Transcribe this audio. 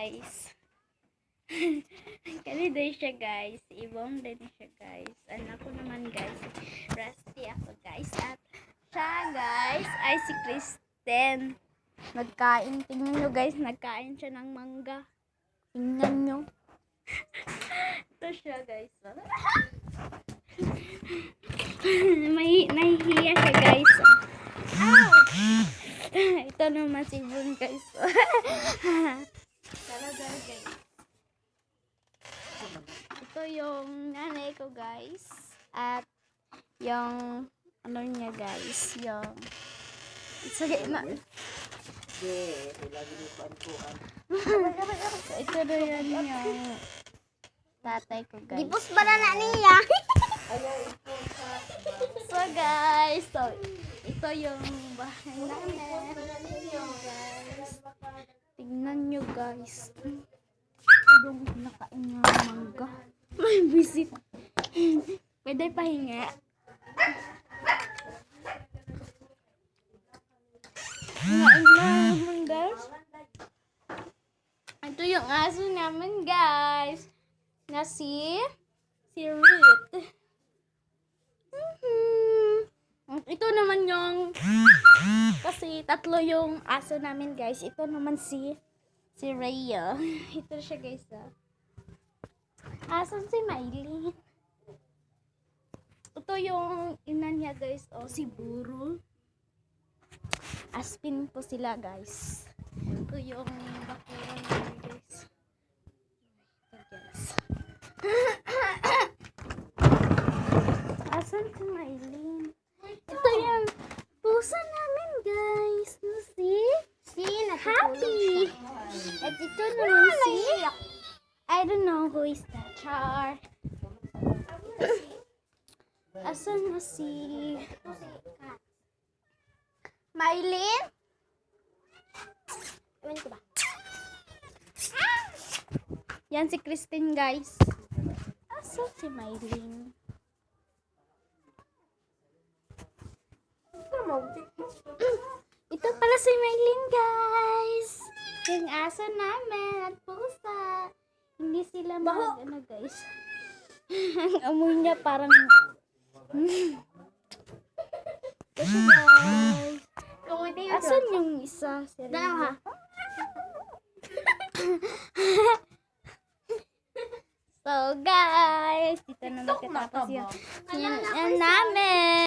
guys. Kani din siya guys. Ibong din siya guys. Anak ko naman guys. Rusty ako guys. At siya guys ay si Kristen. Nagkain. Tingnan nyo guys. Nagkain siya ng mangga. Tingnan nyo. Ito siya guys. Nahihiya siya guys. Ow! Ito naman si Jun guys. Talaga guys. Ito yung nanay ko guys. At yung ano niya guys. Yung sige na. Ito na yan yung tatay ko guys. Dipos ba na niya? So guys, so ito yung bahay namin. Tingnan nyo guys. Ito yung nakain ng mangga. May visit. Pwede pahinga. Ngain namin guys. Ito yung aso namin guys. Na si Ruth. Ito naman yung kasi tatlo yung aso namin guys. Ito naman si Rhea. Ito siya guys. Asan si Miley? Ito yung ina niya guys. O si Burol. Aspin po sila guys. Ito yung bakuran namin guys. Ito guys. Asan si Miley? Ito yung pusa namin guys. No, si Happy. At ito naman si I don't know who is that. Char. Asan na si Mylene? Ewan ko ba? Yan si Christine guys. Asan si Mylene? Ito pala si Mylene guys. Yung aso namin at pusa. Hindi sila ano guys. Ang amoy niya parang kasi guys. Asan yung isa? Dalawa. So guys, dito na magtatapos yung namin.